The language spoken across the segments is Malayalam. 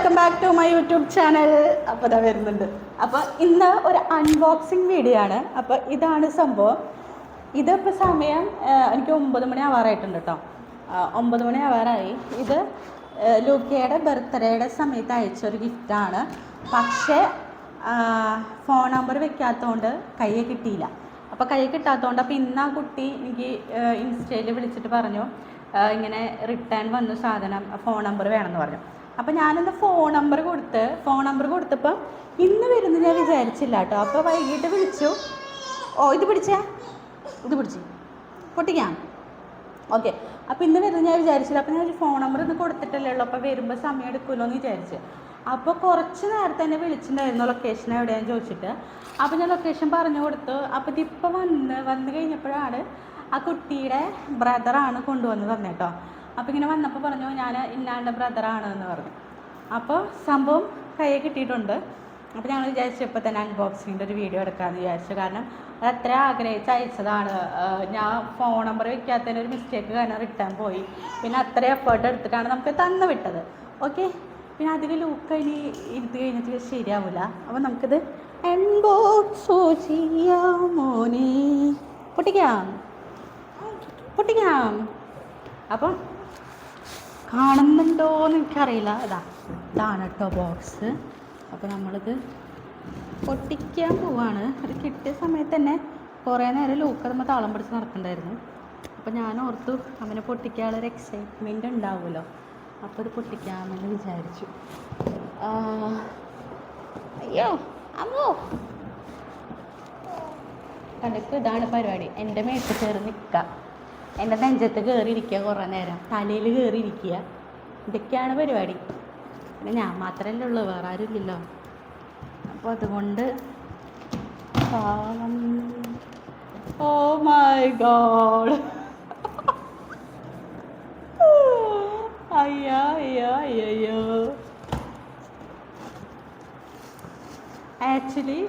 Welcome back to my YouTube channel. അപ്പോൾ ഇതാ വരുന്നുണ്ട്. അപ്പോൾ ഇന്ന് ഒരു അൺബോക്സിങ് വീഡിയോ ആണ്. അപ്പോൾ ഇതാണ് സംഭവം. ഇതിപ്പോൾ സമയം എനിക്ക് 9 മണി ആവാറായിട്ടുണ്ട് കേട്ടോ. 9 മണി ആവാറായി. ഇത് ലൂക്കയുടെ ബർത്ത്ഡേയുടെ സമയത്ത് അയച്ചൊരു ഗിഫ്റ്റാണ്. പക്ഷേ ഫോൺ നമ്പർ വെക്കാത്തതുകൊണ്ട് കയ്യെ കിട്ടിയില്ല. അപ്പോൾ കയ്യെ കിട്ടാത്തതുകൊണ്ട് അപ്പോൾ ഇന്ന് ആ കുട്ടി എനിക്ക് ഇൻസ്റ്റയിൽ വിളിച്ചിട്ട് പറഞ്ഞു ഇങ്ങനെ റിട്ടേൺ വന്നു സാധനം, ഫോൺ നമ്പർ വേണമെന്ന് പറഞ്ഞു. അപ്പോൾ ഞാനിന്ന് ഫോൺ നമ്പർ കൊടുത്തപ്പോൾ ഇന്ന് വരുന്നു ഞാൻ വിചാരിച്ചില്ല കേട്ടോ. അപ്പോൾ വൈകിട്ട് വിളിച്ചു. ഇത് പിടിച്ചു പൊട്ടിക്കാം. ഓക്കെ, അപ്പോൾ ഇന്ന് വരുന്നു ഞാൻ വിചാരിച്ചില്ല. അപ്പോൾ ഞാൻ ഫോൺ നമ്പർ ഇന്ന് കൊടുത്തിട്ടല്ലേ ഉള്ളൂ, അപ്പോൾ വരുമ്പോൾ സമയം എടുക്കുമല്ലോ എന്ന് വിചാരിച്ച്. അപ്പോൾ കുറച്ച് നേരത്തെ തന്നെ വിളിച്ചിട്ടുണ്ടായിരുന്നു ലൊക്കേഷൻ എവിടെയാണെന്ന് ചോദിച്ചിട്ട്. അപ്പോൾ ഞാൻ ലൊക്കേഷൻ പറഞ്ഞു കൊടുത്തു. അപ്പോൾ ഇതിപ്പോൾ വന്ന് കഴിഞ്ഞപ്പോഴാണ് ആ കുട്ടിയുടെ ബ്രദറാണ് കൊണ്ടുവന്ന് തന്നെ കേട്ടോ. അപ്പോൾ ഇങ്ങനെ വന്നപ്പോൾ പറഞ്ഞു ഞാൻ ഇന്നാളുടെ ബ്രദറാണ് എന്ന് പറഞ്ഞു. അപ്പോൾ സംഭവം കയ്യിൽ കിട്ടിയിട്ടുണ്ട്. അപ്പോൾ ഞങ്ങൾ വിചാരിച്ചു ഇപ്പോൾ തന്നെ അൺബോക്സിങ്ങിൻ്റെ ഒരു വീഡിയോ എടുക്കാമെന്ന് വിചാരിച്ചു. കാരണം അത് അത്ര ആഗ്രഹിച്ച് അയച്ചതാണ്. ഞാൻ ഫോൺ നമ്പർ വെക്കാത്തതിൻ്റെ ഒരു മിസ്റ്റേക്ക് കാരണം റിട്ടേൺ പോയി. പിന്നെ അത്ര എഫേർട്ട് എടുത്തിട്ടാണ് നമുക്ക് തന്നു വിട്ടത്. ഓക്കെ, പിന്നെ അതിൽ ലൂക്ക് ഇനി ഇരുത്ത് കഴിഞ്ഞിട്ട് ശരിയാവില്ല. അപ്പോൾ നമുക്കിത് അൺബോക്സ് ചെയ്യാമോനെ. പൊട്ടിക്കാം. അപ്പം കാണുന്നുണ്ടോയെന്ന് എനിക്കറിയില്ല. ഇതാണ് കേട്ടോ ബോക്സ്. അപ്പോൾ നമ്മളിത് പൊട്ടിക്കാൻ പോവാണ്. അത് കിട്ടിയ സമയത്ത് തന്നെ കുറേ നേരം ലൂക്ക് നമ്മൾ താളം പിടിച്ച് നടക്കണ്ടായിരുന്നു. അപ്പോൾ ഞാൻ ഓർത്തു അവനെ പൊട്ടിക്കാനുള്ളൊരു എക്സൈറ്റ്മെൻറ്റ് ഉണ്ടാവുമല്ലോ. അപ്പോൾ ഇത് പൊട്ടിക്കാമെന്ന് വിചാരിച്ചു. അയ്യോ അമ്മോ, കണ്ടിട്ട് ഇതാണ് പരിപാടി. എൻ്റെ മേത്ത് കയറി നിൽക്കുക, എൻ്റെ നെഞ്ചത്ത് കയറിയിരിക്കുക, കുറേ നേരം തലയിൽ കയറിയിരിക്കുക. ഇതൊക്കെയാണ് പരിപാടി. പിന്നെ ഞാൻ മാത്രമല്ലേ ഉള്ളൂ, വേറെ ആരും ഇല്ലല്ലോ. അപ്പോൾ അതുകൊണ്ട് ഓ മൈ ഗോഡ്, അയ്യോ. ആക്ച്വലി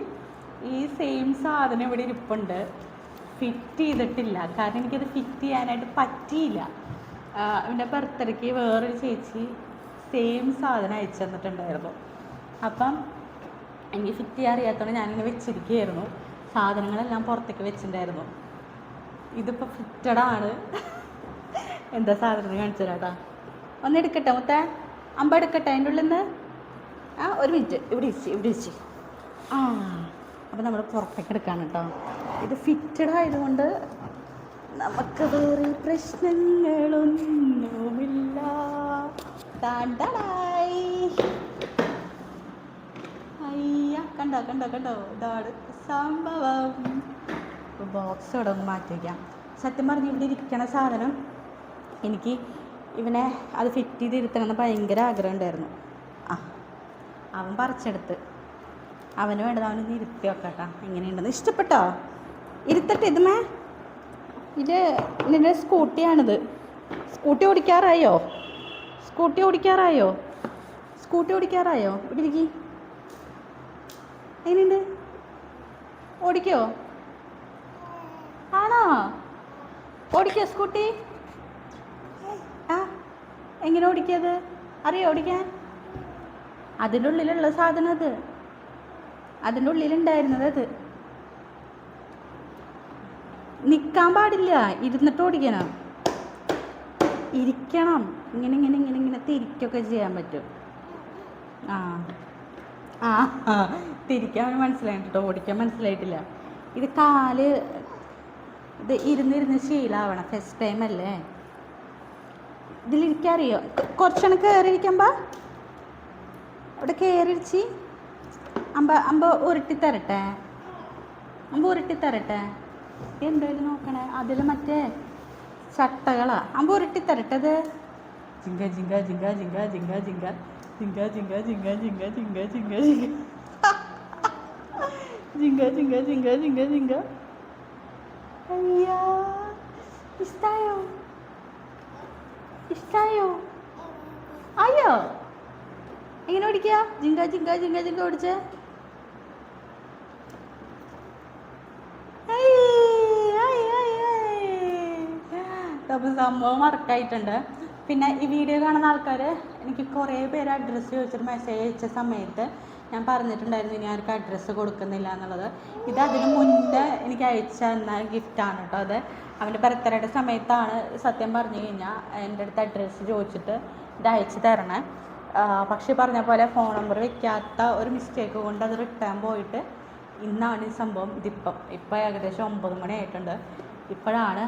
ഈ സെയിം സാധനം ഇവിടെ ഇരിപ്പുണ്ട്. ഫിറ്റ് ചെയ്തിട്ടില്ല, കാരണം എനിക്കത് ഫിറ്റ് ചെയ്യാനായിട്ട് പറ്റിയില്ല. എൻ്റെ ബർത്ത്ഡേക്ക് വേറൊരു ചേച്ചി സെയിം സാധനം അയച്ചു തന്നിട്ടുണ്ടായിരുന്നു. അപ്പം എനിക്ക് ഫിറ്റ് ചെയ്യാൻ അറിയാത്തതുകൊണ്ട് ഞാനിങ്ങനെ വെച്ചിരിക്കുകയായിരുന്നു. സാധനങ്ങളെല്ലാം പുറത്തേക്ക് വെച്ചിട്ടുണ്ടായിരുന്നു. ഇതിപ്പോൾ ഫിറ്റഡാണ്. എന്താ സാധനം കാണിച്ചു തരാട്ടാ. ഒന്ന് എടുക്കട്ടെ മുത്തേ, എടുക്കട്ടെ അതിൻ്റെ ഉള്ളിൽ നിന്ന്. ഒരു മിനിറ്റ്, ഇവിടെ ഇരിച്ച്. അപ്പോൾ നമ്മൾ പുറത്തേക്ക് എടുക്കാണ് കേട്ടോ. ഇത് ഫിറ്റഡ് ആയതുകൊണ്ട് നമുക്ക് വേറെ പ്രശ്നങ്ങളൊന്നുമില്ല. കണ്ടോ ഇതാണ് സംഭവം. ബോക്സ് ഇവിടെ ഒന്ന് മാറ്റി വയ്ക്കാം. സത്യം പറഞ്ഞ് ഇവിടെ ഇരിക്കണ സാധനം എനിക്ക് ഇവനെ അത് ഫിറ്റ് ചെയ്തിരുത്തണമെന്ന് ഭയങ്കര ആഗ്രഹം ഉണ്ടായിരുന്നു. അവൻ പറിച്ചെടുത്ത് അവന് വേണ്ടത് അവനൊന്ന് ഇരുത്തി വെക്കട്ടാ. എങ്ങനെയുണ്ടെന്ന് ഇഷ്ടപ്പെട്ടോ? ഇരുത്തട്ടെ. ഇത് നിന്റെ സ്കൂട്ടിയാണിത്. സ്കൂട്ടി ഓടിക്കാറായോ? ഇവിടെ ഇരിക്കി. എങ്ങനെയുണ്ട്? ഓടിക്കോ? ആണോ? ഓടിക്കോ സ്കൂട്ടി? എങ്ങനെ ഓടിക്കത്? അറിയോ ഓടിക്കാൻ? അതിൻ്റെ ഉള്ളിലുള്ള സാധനം അത്, അതിൻ്റെ ഉള്ളിലുണ്ടായിരുന്നത് അത്. നിൽക്കാൻ പാടില്ല, ഇരുന്നിട്ട് ഓടിക്കണം. ഇരിക്കണം. ഇങ്ങനെ തിരിക്കൊക്കെ ചെയ്യാൻ പറ്റും. തിരിക്കാൻ മനസ്സിലായിട്ടോ, ഓടിക്കാൻ മനസ്സിലായിട്ടില്ല. ഇത് കാല് ഇത് ഇരുന്നിരുന്ന് ശീലമാവണം. ഫസ്റ്റ് ടൈം അല്ലേ. ഇതിലിരിക്കാറിയോ? കുറച്ചെണ്ണം കയറിയിരിക്കുമ്പോൾ അവിടെ കയറിച്ച് അമ്പ ഉരുട്ടിത്തരട്ടെ. എന്തായാലും നോക്കണേ. അതിൽ മറ്റേ ചട്ടകളാ. ഉരുട്ടിത്തരട്ടെ. അത് ജിങ്ക അയ്യാ, ഇഷ്ടായോ? അയ്യോ, എങ്ങനെ ഓടിക്കുക? ജിങ്ക ഓടിച്ചേ. അപ്പോൾ സംഭവം വർക്കായിട്ടുണ്ട്. പിന്നെ ഈ വീഡിയോ കാണുന്ന ആൾക്കാർ എനിക്ക് കുറേ പേര് അഡ്രസ്സ് ചോദിച്ചിട്ട് മെസ്സേജ് അയച്ച സമയത്ത് ഞാൻ പറഞ്ഞിട്ടുണ്ടായിരുന്നു ഇനി ആർക്കും അഡ്രസ്സ് കൊടുക്കുന്നില്ല എന്നുള്ളത്. ഇത് അതിന് മുന്നേ എനിക്ക് അയച്ചു തന്ന ഗിഫ്റ്റാണ് കേട്ടോ. അത് അവൻ്റെ ബർത്ത്ഡേയുടെ സമയത്താണ് സത്യം പറഞ്ഞു കഴിഞ്ഞാൽ എൻ്റെ അടുത്ത് അഡ്രസ്സ് ചോദിച്ചിട്ട് ഇത് അയച്ചു തരണേ. പക്ഷേ പറഞ്ഞ പോലെ ഫോൺ നമ്പർ വെക്കാത്ത ഒരു മിസ്റ്റേക്ക് കൊണ്ട് അത് റിട്ടേൺ പോയിട്ട് ഇന്നാണ് ഈ സംഭവം. ഇപ്പം ഏകദേശം 9 മണി ആയിട്ടുണ്ട്. ഇപ്പോഴാണ്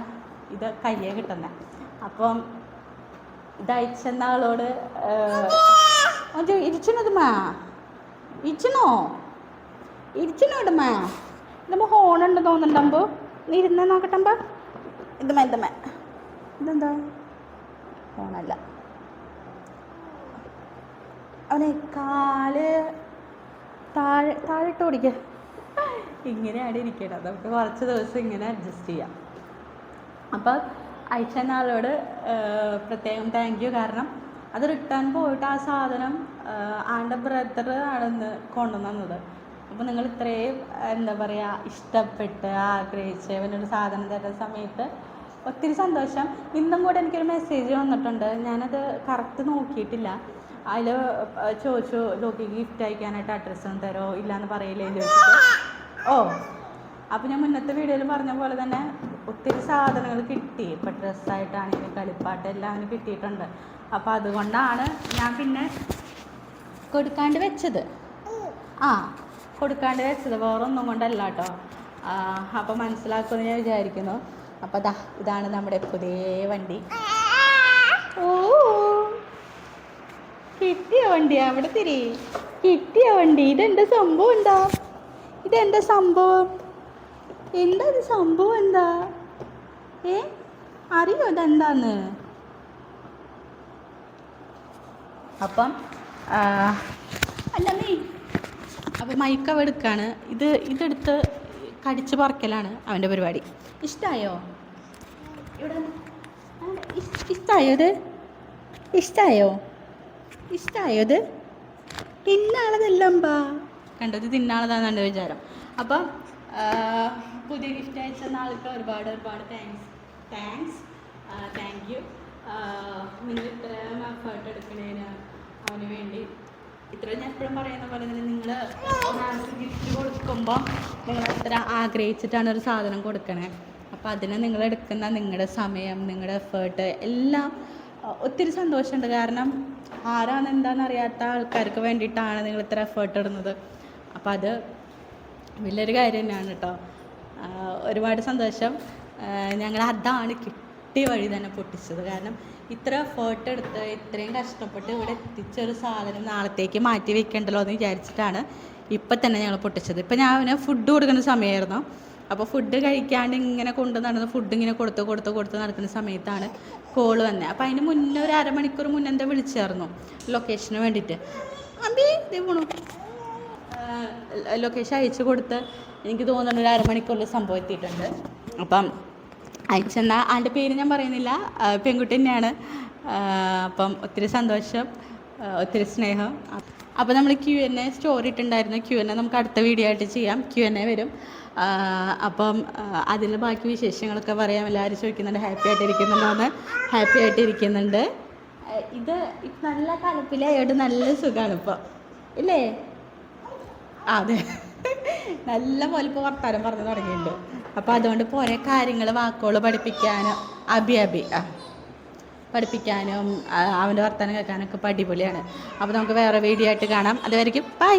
ഇത് കയ്യെ കിട്ടുന്നത്. അപ്പം ഇത് അയച്ചെന്ന ആളോട് ഇരിച്ചണതുമാ ഇരിച്ചണോടുമാ ഇതുമ്പോൾ ഹോണുണ്ട് തോന്നുന്നുണ്ടമ്പോ നീ ഇരുന്ന് നോക്കട്ടമ്പോ. ഇതെന്താ ഹോണല്ല. അവനെ കാല് താഴെട്ട് ഓടിക്കുക. ഇങ്ങനെയാണ് ഇരിക്കേണ്ടത്. നമുക്ക് കുറച്ച് ദിവസം ഇങ്ങനെ അഡ്ജസ്റ്റ് ചെയ്യാം. അപ്പം അയച്ചെന്ന ആളോട് പ്രത്യേകം താങ്ക് യു. കാരണം അത് റിട്ടേൺ പോയിട്ട് ആ സാധനം ആളുടെ ബ്രദർ ആണെന്ന് കൊണ്ടുവന്നത്. അപ്പോൾ നിങ്ങൾ ഇത്രയും എന്താ പറയുക ഇഷ്ടപ്പെട്ട് ആഗ്രഹിച്ച് അവനൊരു സാധനം തരുന്ന സമയത്ത് ഒത്തിരി സന്തോഷം. ഇന്നും കൂടെ എനിക്കൊരു മെസ്സേജ് വന്നിട്ടുണ്ട്. ഞാനത് കറക്റ്റ് നോക്കിയിട്ടില്ല. അതിൽ ചോദിച്ചു ലോക്കിക്ക് ഗിഫ്റ്റ് അയക്കാനായിട്ട് അഡ്രസ്സ് ഒന്ന് തരുമോ ഇല്ലയെന്ന് പറയില്ലേ ചോദിച്ചിട്ട്. അപ്പോൾ ഞാൻ മുന്നത്തെ വീഡിയോയിൽ പറഞ്ഞ പോലെ തന്നെ ഒത്തിരി സാധനങ്ങൾ കിട്ടി. ഇപ്പം ഡ്രസ്സായിട്ടാണെങ്കിലും കളിപ്പാട്ട് എല്ലാം അവന് കിട്ടിയിട്ടുണ്ട്. അപ്പോൾ അതുകൊണ്ടാണ് ഞാൻ പിന്നെ കൊടുക്കാണ്ട് വെച്ചത്. വേറെ ഒന്നും കൊണ്ടല്ല കേട്ടോ. അപ്പോൾ മനസ്സിലാക്കുമെന്ന് ഞാൻ വിചാരിക്കുന്നു. അപ്പോൾ ഇതാണ് നമ്മുടെ പുതിയ വണ്ടി. കിട്ടിയ വണ്ടി അവിടെ കിട്ടിയ വണ്ടി. ഇതെന്താ സംഭവം? ഇതെന്താ സംഭവം? എന്താ ഇത് സംഭവം? എന്താ അറിയോ ഇതെന്താന്ന്? അപ്പം അപ്പം മൈക്കവ എടുക്കാണ്. ഇതെടുത്ത് കടിച്ച് പറിക്കലാണ് അവൻ്റെ പരിപാടി. ഇഷ്ടമായോ? ഇഷ്ടമായോ ഇത്? തിന്നാളതെല്ലാമ്പാ കണ്ടത്. തിന്നാളതാണെന്നാണ് വിചാരം. അപ്പം പുതിയ ഗിഫ്റ്റ് അയച്ച ആൾക്ക് ഒരുപാട് താങ്ക് യു. നിങ്ങൾ ഇത്രയും എഫേർട്ട് എടുക്കണേന് അവന് വേണ്ടി. ഇത്രയും ഞാൻ എപ്പോഴും പറയുന്ന പോലെ തന്നെ നിങ്ങൾ ഒരാൾക്ക് ഗിഫ്റ്റ് കൊടുക്കുമ്പോൾ നിങ്ങൾ എത്ര ആഗ്രഹിച്ചിട്ടാണ് ഒരു സാധനം കൊടുക്കണേ. അപ്പോൾ അതിന് നിങ്ങളെടുക്കുന്ന നിങ്ങളുടെ സമയം, നിങ്ങളുടെ എഫേർട്ട് എല്ലാം ഒത്തിരി സന്തോഷമുണ്ട്. കാരണം ആരാണ് എന്താണെന്ന് അറിയാത്ത ആൾക്കാർക്ക് വേണ്ടിയിട്ടാണ് നിങ്ങൾ ഇത്ര എഫേർട്ട് ഇടുന്നത്. അപ്പോൾ അത് വലിയൊരു കാര്യം തന്നെയാണ് കേട്ടോ. ഒരുപാട് സന്തോഷം. ഞങ്ങൾ അതാണ് കിട്ടിയ വഴി തന്നെ പൊട്ടിച്ചത്. കാരണം ഇത്ര എഫേർട്ട് എടുത്ത് ഇത്രയും കഷ്ടപ്പെട്ട് ഇവിടെ എത്തിച്ചൊരു സാധനം നാളത്തേക്ക് മാറ്റി വെക്കണ്ടല്ലോ എന്ന് വിചാരിച്ചിട്ടാണ് ഇപ്പം തന്നെ ഞങ്ങൾ പൊട്ടിച്ചത്. ഇപ്പം ഞാൻ അവന് ഫുഡ് കൊടുക്കുന്ന സമയമായിരുന്നു. അപ്പോൾ ഫുഡ് കഴിക്കാണ്ട് ഇങ്ങനെ കൊണ്ടു നടന്ന് ഫുഡ് ഇങ്ങനെ കൊടുത്ത് നടക്കുന്ന സമയത്താണ് കോൾ വന്നത്. അപ്പോൾ അതിന് മുന്നേ ഒരു അരമണിക്കൂർ മുന്നേ എന്താ വിളിച്ചായിരുന്നു ലൊക്കേഷന് വേണ്ടിയിട്ട്. ഇതേ പോണു ലൊക്കേഷൻ അയച്ചു കൊടുത്ത് എനിക്ക് തോന്നുന്നു ഒരു അരമണിക്കൂറിൽ സംഭവം എത്തിയിട്ടുണ്ട്. അപ്പം അയച്ചെന്ന ആളുടെ പേര് ഞാൻ പറയുന്നില്ല, പെൺകുട്ടി തന്നെയാണ്. അപ്പം ഒത്തിരി സന്തോഷം, ഒത്തിരി സ്നേഹം. അപ്പോൾ നമ്മൾ Q&A സ്റ്റോറി ഇട്ടുണ്ടായിരുന്നു. Q&A നമുക്ക് അടുത്ത വീഡിയോ ആയിട്ട് ചെയ്യാം. Q&A വരും. അപ്പം അതിൽ ബാക്കി വിശേഷങ്ങളൊക്കെ പറയാം. എല്ലാവരും ചോദിക്കുന്നുണ്ട് ഹാപ്പി ആയിട്ടിരിക്കുന്നുണ്ട്. ഇത് നല്ല കലപ്പിലായോട് നല്ല സുഖമാണ് ഇപ്പം ഇല്ലേ? അതെ, നല്ല പോലെ ഇപ്പോൾ വർത്താനം പറഞ്ഞു തുടങ്ങിയിട്ടുണ്ട്. അപ്പോൾ അതുകൊണ്ട് കുറേ കാര്യങ്ങൾ വാക്കുകൾ പഠിപ്പിക്കാനും അവൻ്റെ വർത്താനം കേൾക്കാനൊക്കെ അടിപൊളിയാണ്. അപ്പോൾ നമുക്ക് വേറെ വീഡിയോ ആയിട്ട് കാണാം. അതുവരെയ്ക്കും ബൈ.